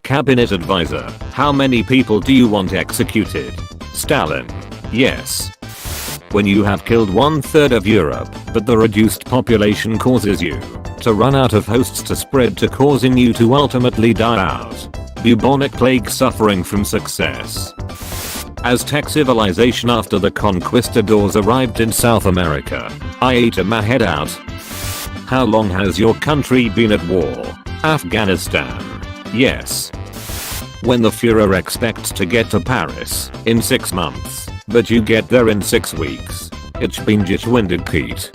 Cabinet advisor, how many people do you want executed? Stalin. Yes. When you have killed 1/3 of Europe, but the reduced population causes you to run out of hosts to spread to causing you to ultimately die out. Bubonic plague suffering from success. Aztec civilization after the conquistadors arrived in South America. I ate my head out. How long has your country been at war? Afghanistan. Yes. When the Führer expects to get to Paris in 6 months, but you get there in 6 weeks. Ich bin geschwindigkeit.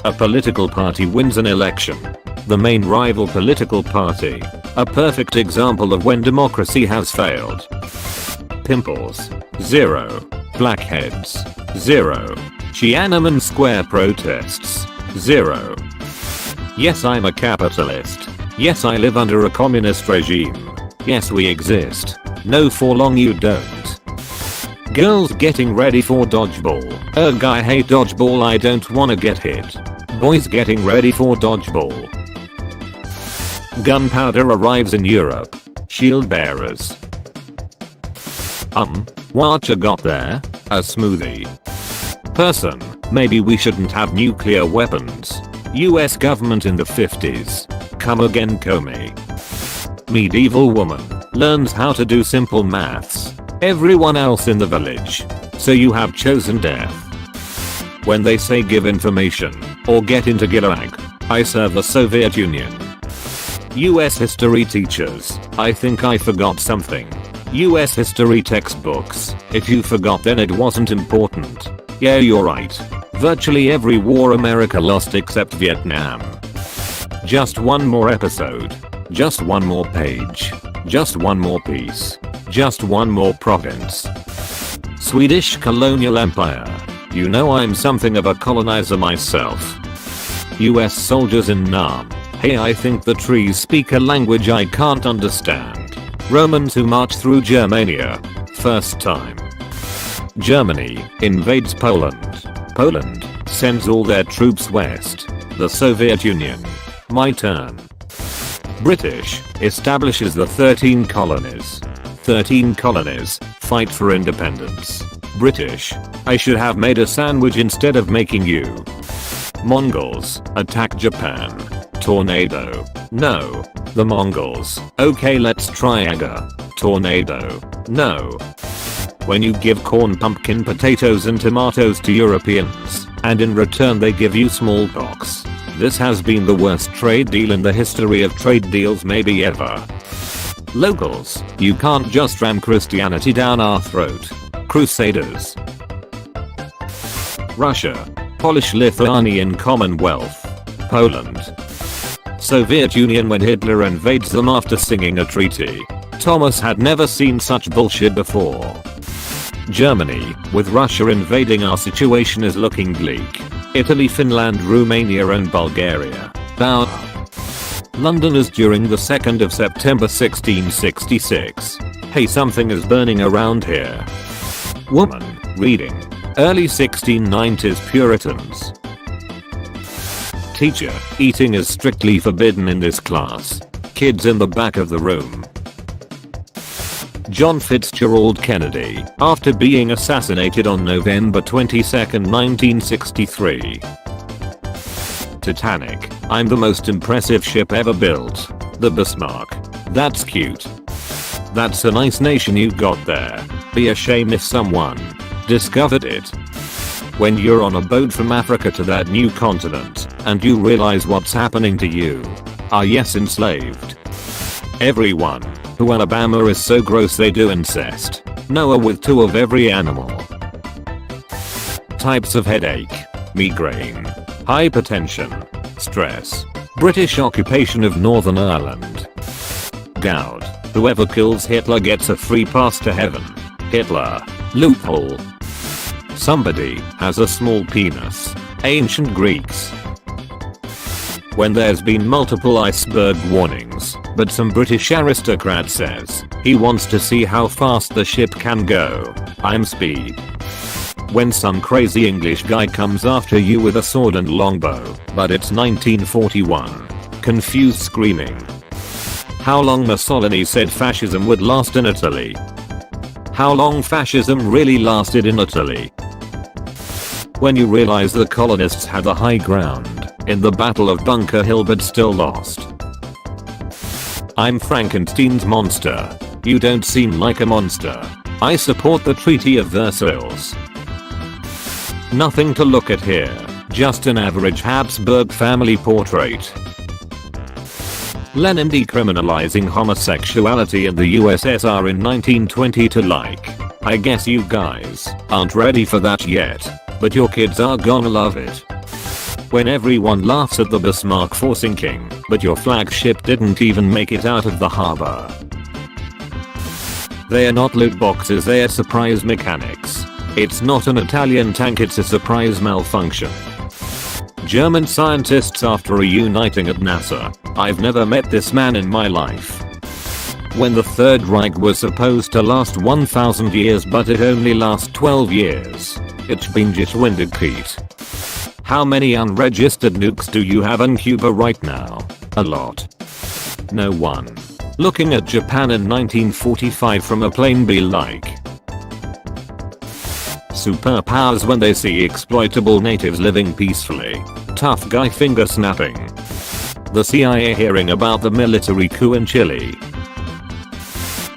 A political party wins an election. The main rival political party. A perfect example of when democracy has failed. Pimples. 0. Blackheads. 0. Tiananmen Square protests. 0. Yes, I'm a capitalist. Yes, I live under a communist regime. Yes, we exist. No, for long you don't. Girls getting ready for dodgeball. Ugh, I hate dodgeball, I don't wanna get hit. Boys getting ready for dodgeball. Gunpowder arrives in Europe. Shield bearers. What you got there? A smoothie. Person, maybe we shouldn't have nuclear weapons. US government in the 50s. Come again, Comey. Medieval woman learns how to do simple maths. Everyone else in the village. So you have chosen death. When they say give information or get into Gulag, I serve the Soviet Union. US history teachers, I think I forgot something. US history textbooks, if you forgot then it wasn't important. Yeah, you're right. Virtually every war America lost except Vietnam. Just one more episode. Just one more page. Just one more piece. Just one more province. Swedish colonial empire. You know I'm something of a colonizer myself. US soldiers in Nam. Hey, I think the trees speak a language I can't understand. Romans who march through Germania. First time. Germany invades Poland. Poland sends all their troops west. The Soviet Union. My turn. British establishes the 13 colonies. 13 colonies fight for independence. British, I should have made a sandwich instead of making you. Mongols attack Japan. Tornado. No. The Mongols. Okay, let's try Aga. Tornado. No. When you give corn, pumpkin, potatoes and tomatoes to Europeans, and in return they give you smallpox. This has been the worst trade deal in the history of trade deals maybe ever. Locals, you can't just ram Christianity down our throat. Crusaders. Russia. Polish-Lithuanian Commonwealth. Poland. Soviet Union when Hitler invades them after singing a treaty. Thomas had never seen such bullshit before. Germany, with Russia invading our situation is looking bleak. Italy, Finland, Romania and Bulgaria. Bow. Londoners during the 2nd of September 1666. Hey, something is burning around here. Woman, reading. Early 1690s Puritans. Teacher, eating is strictly forbidden in this class. Kids in the back of the room. John Fitzgerald Kennedy, after being assassinated on November 22, 1963. Titanic, I'm the most impressive ship ever built. The Bismarck. That's cute. That's a nice nation you got there. Be a shame if someone discovered it. When you're on a boat from Africa to that new continent, and you realize what's happening to you. Ah yes, enslaved. Everyone who Alabama is so gross they do incest. Noah with 2 of every animal. Types of headache. Migraine. Hypertension. Stress. British occupation of Northern Ireland. Gout. Whoever kills Hitler gets a free pass to heaven. Hitler. Loophole. Somebody has a small penis. Ancient Greeks. When there's been multiple iceberg warnings, but some British aristocrat says he wants to see how fast the ship can go. I'm speed. When some crazy English guy comes after you with a sword and longbow, but it's 1941. Confused screaming. How long Mussolini said fascism would last in Italy? How long fascism really lasted in Italy? When you realize the colonists had the high ground in the Battle of Bunker Hill but still lost. I'm Frankenstein's monster. You don't seem like a monster. I support the Treaty of Versailles. Nothing to look at here. Just an average Habsburg family portrait. Lenin decriminalizing homosexuality in the USSR in 1920 to like. I guess you guys aren't ready for that yet, but your kids are gonna love it. When everyone laughs at the Bismarck for sinking, but your flagship didn't even make it out of the harbor. They are not loot boxes, they are surprise mechanics. It's not an Italian tank, it's a surprise malfunction. German scientists after reuniting at NASA. I've never met this man in my life. When the Third Reich was supposed to last 1000 years but it only lasts 12 years. It's been just winded Pete. How many unregistered nukes do you have in Cuba right now? A lot. No one. Looking at Japan in 1945 from a plane be like. Superpowers when they see exploitable natives living peacefully. Tough guy finger snapping. The CIA hearing about the military coup in Chile.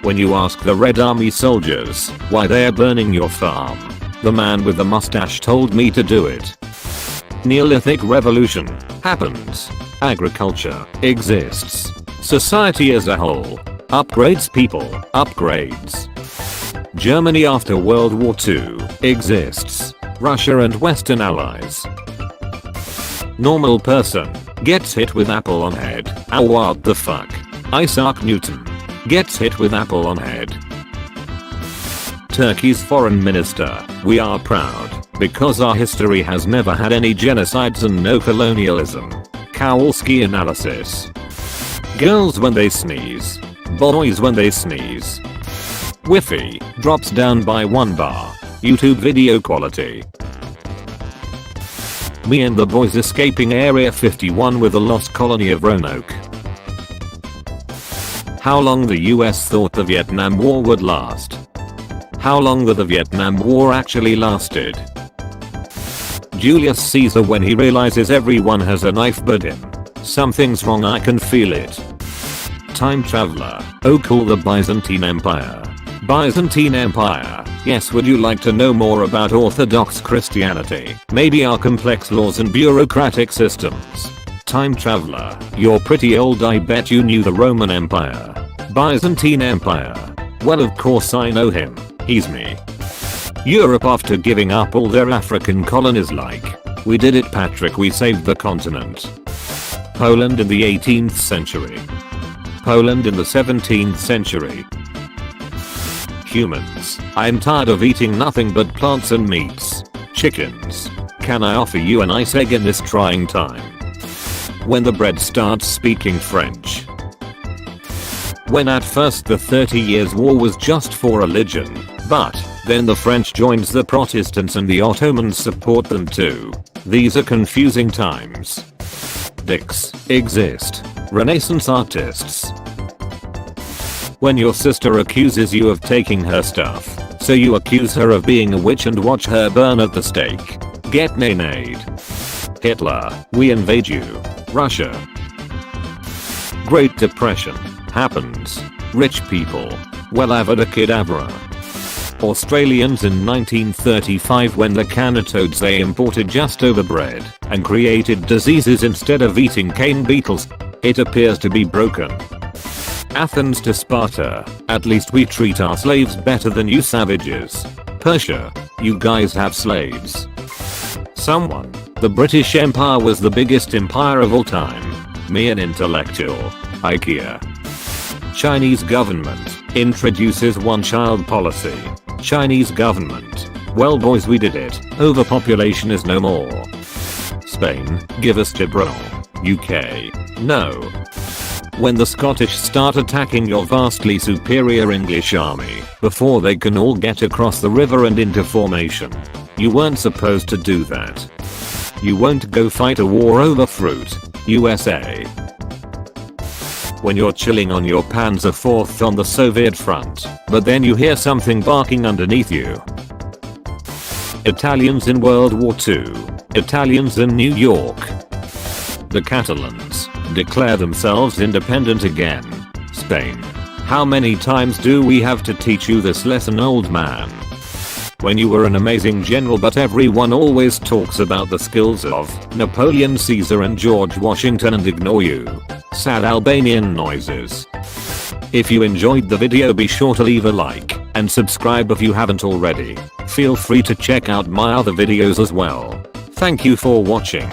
When you ask the Red Army soldiers why they are burning your farm, the man with the mustache told me to do it. Neolithic revolution happens. Agriculture exists. Society as a whole upgrades people, upgrades. Germany after World War II exists. Russia and Western allies. Normal person gets hit with apple on head. Ow, what the fuck? Isaac Newton gets hit with apple on head. Turkey's foreign minister, we are proud because our history has never had any genocides and no colonialism. Kowalski analysis. Girls when they sneeze. Boys when they sneeze. Wi-Fi drops down by 1 bar. YouTube video quality. Me and the boys escaping Area 51 with the lost colony of Roanoke. How long the US thought the Vietnam War would last. How long the Vietnam War actually lasted. Julius Caesar when he realizes everyone has a knife but him. Something's wrong, I can feel it. Time traveler. Oh cool, the Byzantine Empire. Byzantine Empire. Yes, would you like to know more about Orthodox Christianity? Maybe our complex laws and bureaucratic systems? Time traveler. You're pretty old, I bet you knew the Roman Empire. Byzantine Empire. Well, of course I know him. He's me. Europe after giving up all their African colonies like. We did it, Patrick, we saved the continent. Poland in the 18th century. Poland in the 17th century. Humans. I'm tired of eating nothing but plants and meats. Chickens. Can I offer you an ice egg in this trying time? When the bread starts speaking French. When at first the 30 Years' War was just for religion, but then the French joins the Protestants and the Ottomans support them too. These are confusing times. Dicks exist. Renaissance artists. When your sister accuses you of taking her stuff, so you accuse her of being a witch and watch her burn at the stake. Get nay-nayed. Hitler, we invade you. Russia. Great Depression happens. Rich people. Well, avada kedavra. Australians in 1935 when the canatodes they imported just overbred and created diseases instead of eating cane beetles. It appears to be broken. Athens to Sparta, at least we treat our slaves better than you savages. Persia, you guys have slaves. Someone, the British Empire was the biggest empire of all time. Me an intellectual. IKEA. Chinese government introduces one-child policy. Chinese government. Well boys, we did it. Overpopulation is no more. Spain, give us Gibraltar. UK. No. When the Scottish start attacking your vastly superior English army before they can all get across the river and into formation. You weren't supposed to do that. You won't go fight a war over fruit. USA. When you're chilling on your Panzer IV on the Soviet front, but then you hear something barking underneath you. Italians in World War II. Italians in New York. The Catalans declare themselves independent again. Spain. How many times do we have to teach you this lesson, old man? When you were an amazing general, but everyone always talks about the skills of Napoleon, Caesar and George Washington and ignore you. Sad Albanian noises. If you enjoyed the video, be sure to leave a like and subscribe if you haven't already. Feel free to check out my other videos as well. Thank you for watching.